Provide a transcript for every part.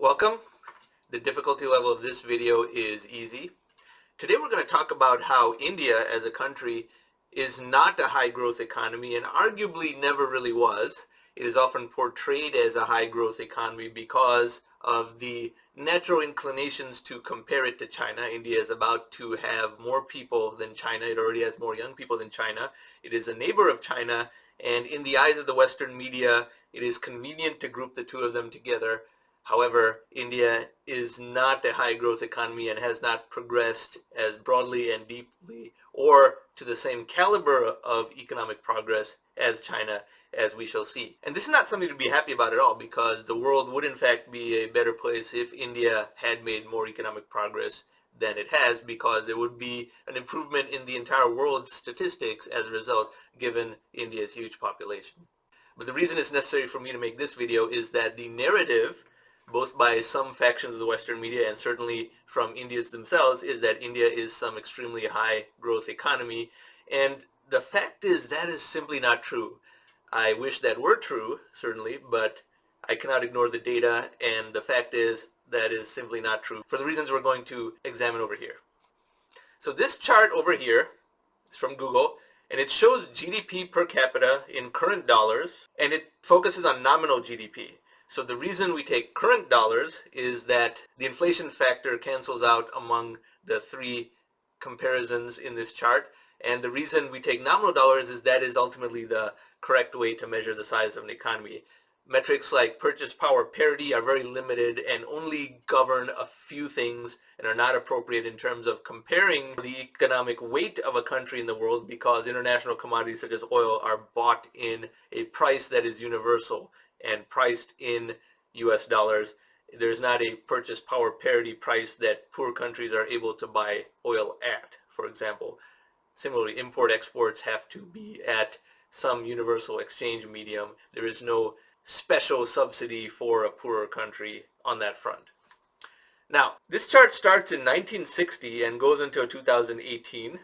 Welcome. The difficulty level of this video is easy. Today we're going to talk about how India as a country is not a high growth economy and arguably never really was. It is often portrayed as a high growth economy because of the natural inclinations to compare it to China. India is about to have more people than China. It already has more young people than China. It is a neighbor of China, and in the eyes of the Western media, it is convenient to group the two of them together. However, India is not a high growth economy and has not progressed as broadly and deeply or to the same caliber of economic progress as China, as we shall see. And this is not something to be happy about at all, because the world would in fact be a better place if India had made more economic progress than it has, because there would be an improvement in the entire world's statistics as a result, given India's huge population. But the reason it's necessary for me to make this video is that the narrative, both by some factions of the Western media and certainly from Indians themselves, is that India is some extremely high growth economy. And the fact is that is simply not true. I wish that were true, certainly, but I cannot ignore the data, and the fact is that is simply not true for the reasons we're going to examine over here. So this chart over here is from Google, and it shows GDP per capita in current dollars, and it focuses on nominal GDP. So the reason we take current dollars is that the inflation factor cancels out among the three comparisons in this chart. And the reason we take nominal dollars is that is ultimately the correct way to measure the size of an economy. Metrics like purchase power parity are very limited and only govern a few things and are not appropriate in terms of comparing the economic weight of a country in the world, because international commodities such as oil are bought in a price that is universal and priced in US dollars. There's not a purchase power parity price that poor countries are able to buy oil at, for example. Similarly, import-exports have to be at some universal exchange medium. There is no special subsidy for a poorer country on that front. Now, this chart starts in 1960 and goes until 2018.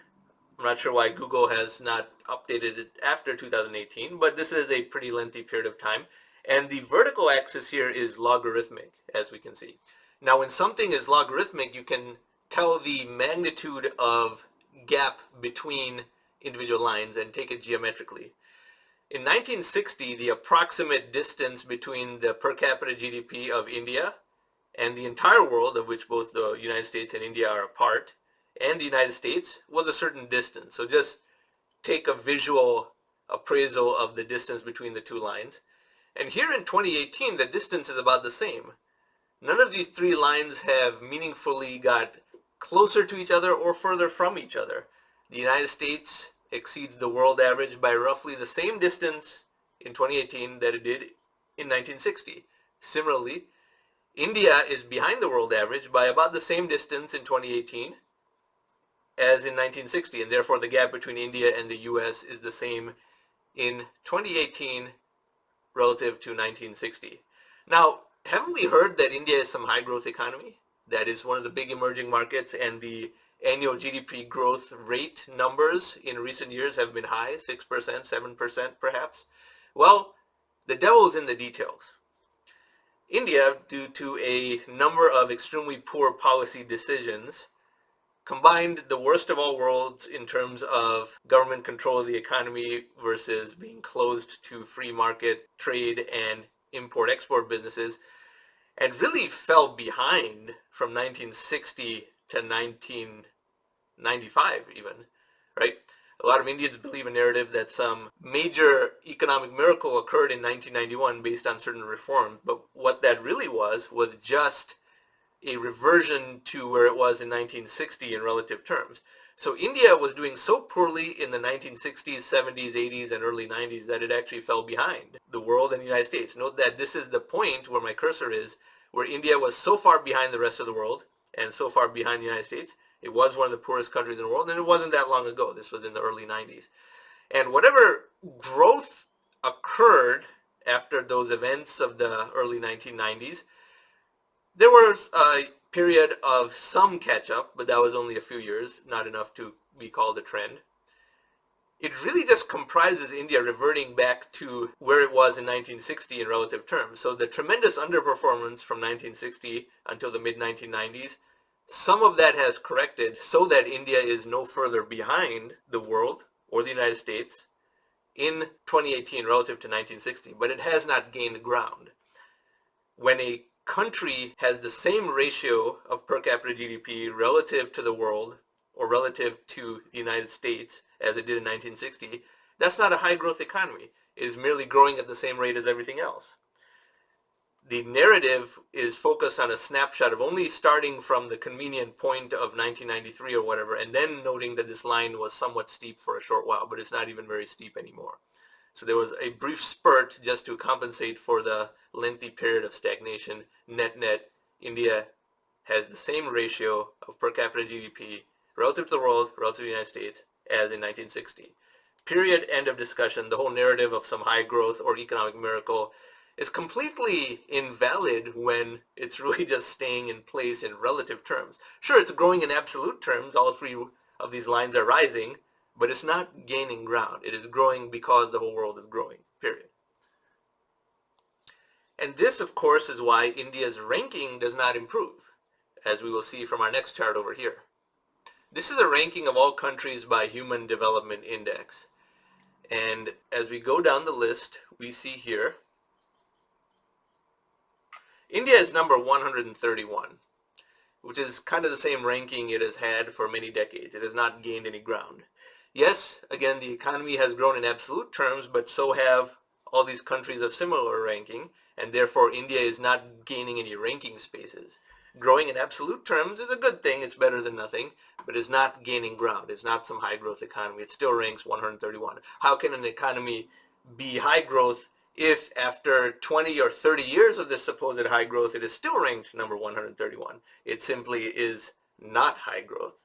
I'm not sure why Google has not updated it after 2018, but this is a pretty lengthy period of time. And the vertical axis here is logarithmic, as we can see. Now, when something is logarithmic, you can tell the magnitude of gap between individual lines and take it geometrically. In 1960, the approximate distance between the per capita GDP of India and the entire world, of which both the United States and India are a part, and the United States, was a certain distance. So just take a visual appraisal of the distance between the two lines. And here in 2018, the distance is about the same. None of these three lines have meaningfully got closer to each other or further from each other. The United States exceeds the world average by roughly the same distance in 2018 that it did in 1960. Similarly, India is behind the world average by about the same distance in 2018 as in 1960, and therefore the gap between India and the US is the same in 2018 relative to 1960. Now, haven't we heard that India is some high growth economy? That is one of the big emerging markets, and the annual GDP growth rate numbers in recent years have been high, 6%, 7% perhaps. Well, the devil is in the details. India, due to a number of extremely poor policy decisions, combined the worst of all worlds in terms of government control of the economy versus being closed to free market trade and import-export businesses, and really fell behind from 1960 to 1995 even, right? A lot of Indians believe a narrative that some major economic miracle occurred in 1991 based on certain reforms, but what that really was just a reversion to where it was in 1960 in relative terms. So India was doing so poorly in the 1960s, 70s, 80s, and early 90s that it actually fell behind the world and the United States. Note that this is the point where my cursor is, where India was so far behind the rest of the world and so far behind the United States. It was one of the poorest countries in the world, and it wasn't that long ago. This was in the early 90s. And whatever growth occurred after those events of the early 1990s, there was a period of some catch-up, but that was only a few years, not enough to be called a trend. it really just comprises India reverting back to where it was in 1960 in relative terms. So the tremendous underperformance from 1960 until the mid-1990s, some of that has corrected so that India is no further behind the world or the United States in 2018 relative to 1960, but it has not gained ground. When a country has the same ratio of per capita GDP relative to the world or relative to the United States as it did in 1960, that's not a high growth economy. It is merely growing at the same rate as everything else. The narrative is focused on a snapshot of only starting from the convenient point of 1993 or whatever, and then noting that this line was somewhat steep for a short while, but it's not even very steep anymore. So there was a brief spurt just to compensate for the lengthy period of stagnation. Net, India has the same ratio of per capita GDP relative to the world, relative to the United States, as in 1960. Period, end of discussion. The whole narrative of some high growth or economic miracle is completely invalid when it's really just staying in place in relative terms. Sure, it's growing in absolute terms. All three of these lines are rising, but it's not gaining ground. It is growing because the whole world is growing, period. And this, of course, is why India's ranking does not improve, as we will see from our next chart over here. This is a ranking of all countries by Human Development Index. And as we go down the list, we see here, India is number 131, which is kind of the same ranking it has had for many decades. It has not gained any ground. Yes, again, the economy has grown in absolute terms, but so have all these countries of similar ranking, and therefore India is not gaining any ranking spaces. Growing in absolute terms is a good thing. It's better than nothing, but it's not gaining ground. It's not some high growth economy. It still ranks 131. How can an economy be high growth if after 20 or 30 years of this supposed high growth, it is still ranked number 131? It simply is not high growth.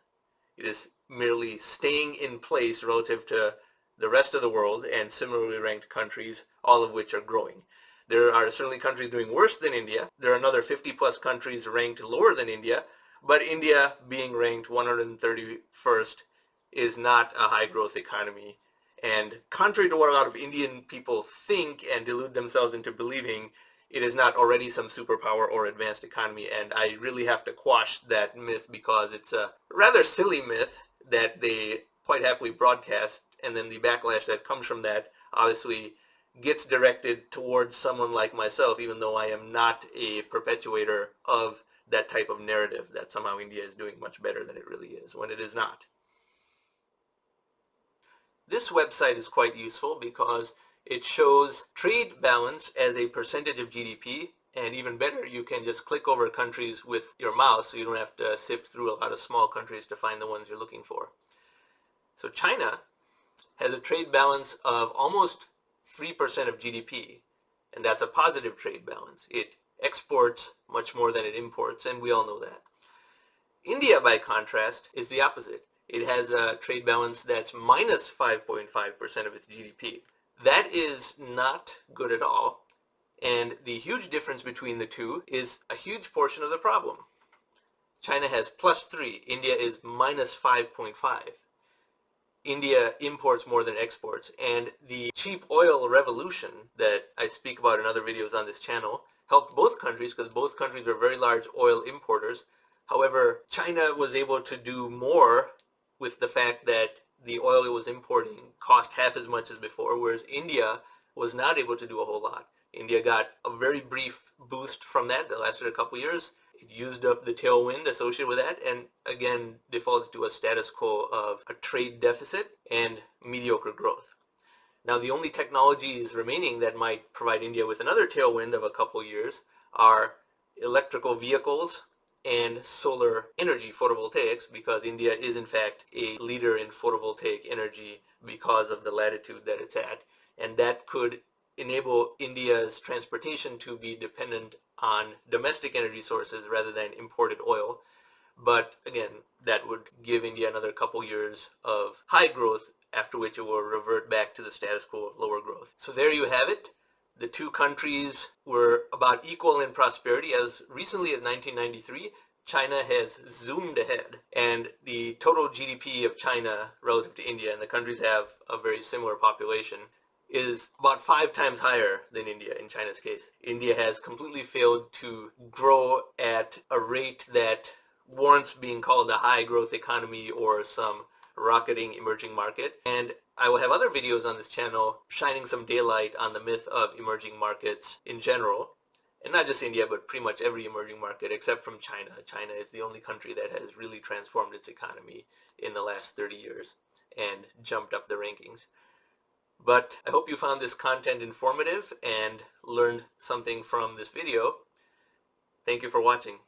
It is merely staying in place relative to the rest of the world and similarly ranked countries, all of which are growing. There are certainly countries doing worse than India. There are another 50 plus countries ranked lower than India, but India being ranked 131st is not a high growth economy. And contrary to what a lot of Indian people think and delude themselves into believing, it is not already some superpower or advanced economy. And I really have to quash that myth because it's a rather silly myth that they quite happily broadcast. And then the backlash that comes from that obviously gets directed towards someone like myself, even though I am not a perpetuator of that type of narrative that somehow India is doing much better than it really is, when it is not. This website is quite useful because it shows trade balance as a percentage of GDP, and even better, you can just click over countries with your mouse so you don't have to sift through a lot of small countries to find the ones you're looking for. So China has a trade balance of almost 3% of GDP, and that's a positive trade balance. It exports much more than it imports, and we all know that. India, by contrast, is the opposite. It has a trade balance that's minus 5.5% of its GDP. That is not good at all, and the huge difference between the two is a huge portion of the problem. China has plus 3, India is minus 5.5. India imports more than exports, and the cheap oil revolution that I speak about in other videos on this channel helped both countries because both countries are very large oil importers. However, China was able to do more with the fact that the oil it was importing cost half as much as before, whereas India was not able to do a whole lot. India got a very brief boost from that lasted a couple years. It used up the tailwind associated with that and again defaulted to a status quo of a trade deficit and mediocre growth. Now the only technologies remaining that might provide India with another tailwind of a couple years are electrical vehicles and solar energy, photovoltaics, because India is in fact a leader in photovoltaic energy because of the latitude that it's at, and that could enable India's transportation to be dependent on domestic energy sources rather than imported oil. But again, that would give India another couple years of high growth, after which it will revert back to the status quo of lower growth. So there you have it. The two countries were about equal in prosperity as recently as 1993, China has zoomed ahead, and the total GDP of China relative to India, and the countries have a very similar population, is about 5 times higher than India in China's case. India has completely failed to grow at a rate that warrants being called a high growth economy or some rocketing emerging market. And I will have other videos on this channel shining some daylight on the myth of emerging markets in general. And not just India, but pretty much every emerging market except from China. China is the only country that has really transformed its economy in the last 30 years and jumped up the rankings. But I hope you found this content informative and learned something from this video. Thank you for watching.